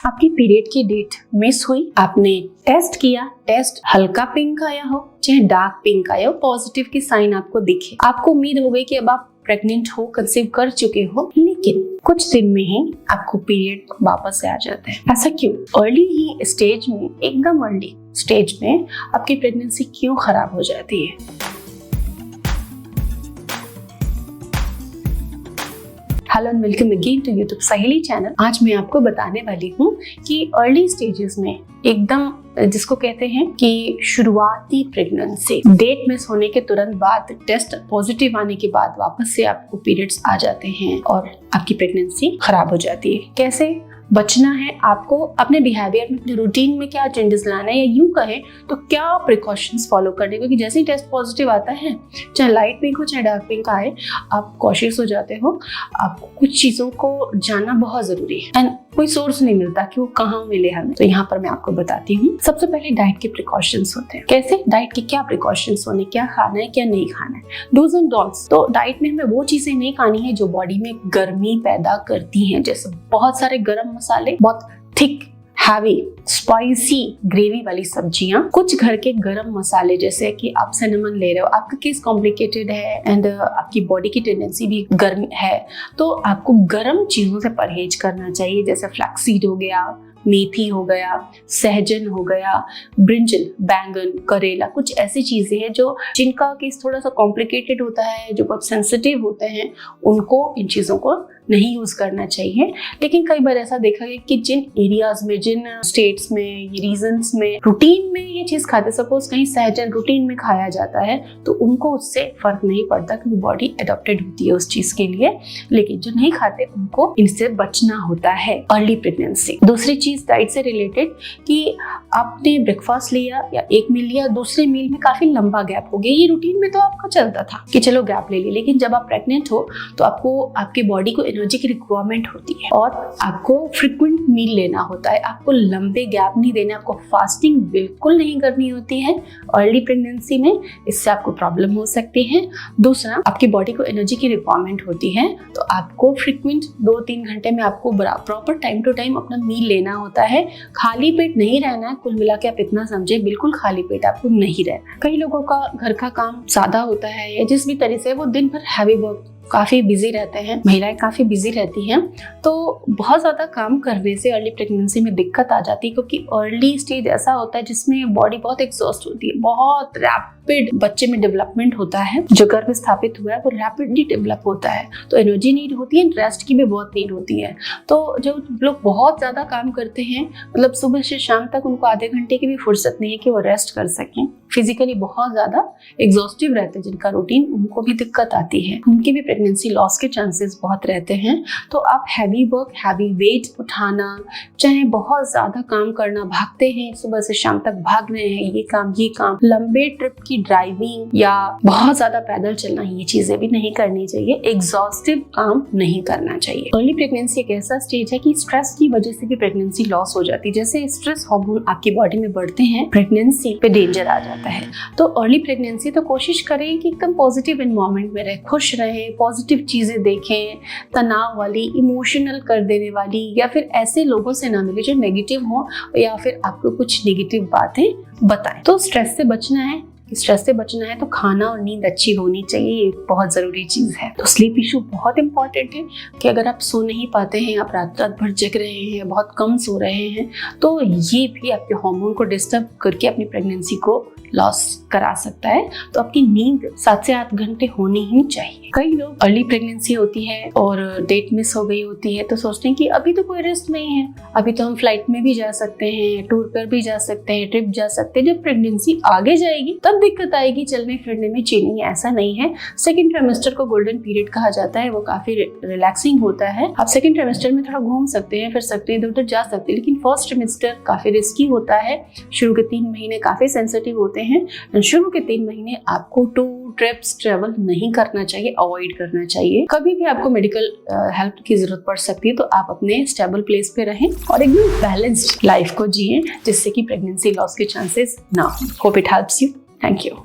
आपकी पीरियड की date miss हुई, आपने टेस्ट किया, टेस्ट हल्का पिंक आया हो चाहे डार्क पिंक आया हो, पॉजिटिव की साइन आपको दिखे, आपको उम्मीद हो गई कि अब आप प्रेग्नेंट हो, कंसीव कर चुके हो, लेकिन कुछ दिन में ही आपको पीरियड वापस से आ जाता है। ऐसा क्यों? अर्ली ही स्टेज में, एकदम अर्ली स्टेज में आपकी प्रेगनेंसी क्यों खराब हो जाती है? Hello and welcome again to YouTube Saheli channel. आज मैं आपको बताने वाली हूँ कि अर्ली स्टेजेस में, एकदम जिसको कहते हैं कि शुरुआती प्रेगनेंसी, डेट मिस होने के तुरंत बाद, टेस्ट पॉजिटिव आने के बाद वापस से आपको पीरियड्स आ जाते हैं और आपकी प्रेगनेंसी खराब हो जाती है। कैसे बचना है आपको? अपने बिहेवियर में, अपने रूटीन में क्या चेंजेस लाना है, या यूं कहें तो क्या प्रिकॉशंस फॉलो करने, क्योंकि जैसे ही टेस्ट पॉजिटिव आता है, चाहे लाइट पिंक हो चाहे डार्क पिंक आए, आप कॉशियस हो जाते हो। आपको कुछ चीजों को जानना बहुत जरूरी है एंड कोई सोर्स नहीं मिलता कि वो कहाँ मिले हमें, तो यहाँ पर मैं आपको बताती हूँ। सबसे पहले डाइट के प्रिकॉशंस होते हैं। कैसे? डाइट के क्या प्रिकॉशंस होने, क्या खाना है क्या नहीं खाना है, डूज एंड डोंट्स। तो डाइट में हमें वो चीजें नहीं खानी है जो बॉडी में गर्मी पैदा करती हैं, जैसे बहुत सारे गर्म मसाले, बहुत थिक हैवी स्पाइसी ग्रेवी वाली सब्जियां, कुछ घर के गरम मसाले, जैसे कि आप सिनेमन ले रहे हो, आपका केस कॉम्प्लिकेटेड है एंड आपकी बॉडी की टेंडेंसी भी गर्म है, तो आपको गरम चीजों से परहेज करना चाहिए। जैसे फ्लैक्सीड हो गया, मेथी हो गया, सहजन हो गया, ब्रिंजल, बैंगन, करेला, कुछ ऐसी चीजें हैं जो जिनका केस थोड़ा सा कॉम्प्लिकेटेड होता है, जो बहुत सेंसिटिव होते हैं, उनको इन चीजों को नहीं यूज करना चाहिए। लेकिन कई बार ऐसा देखा गया कि जिन एरियाज में, जिन स्टेट्स में, रीजन्स में रूटीन में ये चीज खाते, सपोज कहीं सहजन रूटीन में खाया जाता है, तो उनको उससे फर्क नहीं पड़ता क्योंकि बॉडी एडॉप्टेड होती है उस चीज के लिए। लेकिन जो नहीं खाते उनको इनसे बचना होता है अर्ली प्रेगनेंसी। दूसरी चीज डाइट से रिलेटेड, कि आपने ब्रेकफास्ट लिया या एक मील लिया, दूसरे मील में काफी लंबा गैप हो गया। ये रूटीन में तो आपका चलता था कि चलो गैप ले ली, लेकिन जब आप प्रेग्नेंट हो तो आपको, आपके बॉडी को एनर्जी की रिक्वायरमेंट होती है और आपको फ्रीक्वेंट मील लेना होता है, आपको लंबे गैप नहीं देने, आपको फास्टिंग बिल्कुल नहीं करनी होती है अर्ली प्रेगनेंसी में। इससे आपको प्रॉब्लम हो सकती है। दूसरा, आपकी बॉडी को एनर्जी की रिक्वायरमेंट होती है, तो आपको फ्रीक्वेंट 2-3 घंटे में आपको प्रॉपर टाइम टू टाइम अपना मील लेना होता है। खाली पेट नहीं रहना है। कुल मिला के आप इतना समझे, बिल्कुल खाली पेट आपको नहीं रहना। कई लोगों का घर का काम सादा होता है या जिस भी तरह से वो दिन भर हैवी वर्क, काफी बिजी रहते हैं, महिलाएं काफी बिजी रहती हैं, तो बहुत ज्यादा काम करने से अर्ली प्रेगनेंसी में दिक्कत आ जाती है। क्योंकि अर्ली स्टेज ऐसा होता है जिसमें बॉडी बहुत एग्जॉस्ट होती है, बहुत रैपिड बच्चे में डेवलपमेंट होता है। जो गर्भ स्थापित हुआ है वो रैपिडली डेवलप होता है, तो एनर्जी नीड होती है, रेस्ट की भी बहुत नीड होती है। तो जो लोग बहुत ज्यादा काम करते हैं, मतलब सुबह से शाम तक, उनको आधे घंटे की भी फुर्सत नहीं है कि वो रेस्ट कर सकें, फिजिकली बहुत ज्यादा एग्जॉस्टिव रहते हैं जिनका रूटीन, उनको भी दिक्कत आती है, उनकी भी प्रेगनेंसी लॉस के चांसेस बहुत रहते हैं। तो आप हैवी वर्क, हैवी वेट उठाना, चाहे बहुत ज्यादा काम करना, भागते हैं सुबह से शाम तक, भाग रहे हैं, ये काम, लंबे ट्रिप की ड्राइविंग या बहुत ज्यादा पैदल चलना, ये चीजें भी नहीं करनी चाहिए। एग्जॉस्टिव काम नहीं करना चाहिए। अर्ली प्रेगनेंसी एक ऐसा स्टेज है कि स्ट्रेस की वजह से भी प्रेगनेंसी लॉस हो जाती है। जैसे स्ट्रेस हार्मोन आपकी बॉडी में बढ़ते हैं, प्रेगनेंसी पे डेंजर आ जाता है। तो अर्ली प्रेगनेंसी, तो कोशिश करें कि एकदम पॉजिटिव एनवायरनमेंट में रहे, खुश रहें, पॉजिटिव चीजें देखें, तनाव वाली, इमोशनल कर देने वाली या फिर ऐसे लोगों से ना मिले जो नेगेटिव हो या फिर आपको कुछ नेगेटिव बातें बताएं। तो स्ट्रेस से बचना है, तो खाना और नींद अच्छी होनी चाहिए, ये बहुत जरूरी चीज है। तो स्लीप इशू बहुत इंपॉर्टेंट है कि अगर आप सो नहीं पाते हैं, आप रात भर जग रहे हैं, बहुत कम सो रहे हैं, तो ये भी आपके हार्मोन को डिस्टर्ब करके अपनी प्रेगनेंसी को लॉस करा सकता है। तो आपकी नींद 7 से 8 घंटे होनी ही चाहिए। कई लोग अर्ली प्रेगनेंसी होती है और डेट मिस हो गई होती है, तो सोचते हैं कि अभी तो कोई रिस्क नहीं है, अभी तो हम फ्लाइट में भी जा सकते हैं, टूर पर भी जा सकते हैं, ट्रिप जा सकते हैं। जब प्रेगनेंसी आगे जाएगी तब दिक्कत आएगी चलने फिरने में, चीनिंग, ऐसा नहीं है। सेकेंड ट्राइमेस्टर को गोल्डन पीरियड कहा जाता है, वो काफी रिलैक्सिंग होता है। आप सेकेंड ट्राइमेस्टर में थोड़ा घूम सकते हैं, फिर सकते हैं, इधर उधर जा सकते हैं, लेकिन फर्स्ट ट्राइमेस्टर काफी रिस्की होता है। शुरू के 3 महीने काफी सेंसिटिव होते हैं। शुरू के 3 महीने आपको टूर, ट्रिप्स, ट्रेवल नहीं करना चाहिए, अवॉइड करना चाहिए। कभी भी आपको मेडिकल हेल्प की जरूरत पड़ सकती है, तो आप अपने स्टेबल प्लेस पे रहें और एकदम बैलेंस्ड लाइफ को जिए, जिससे कि प्रेगनेंसी लॉस के चांसेस ना हो। Hope it helps you. Thank you.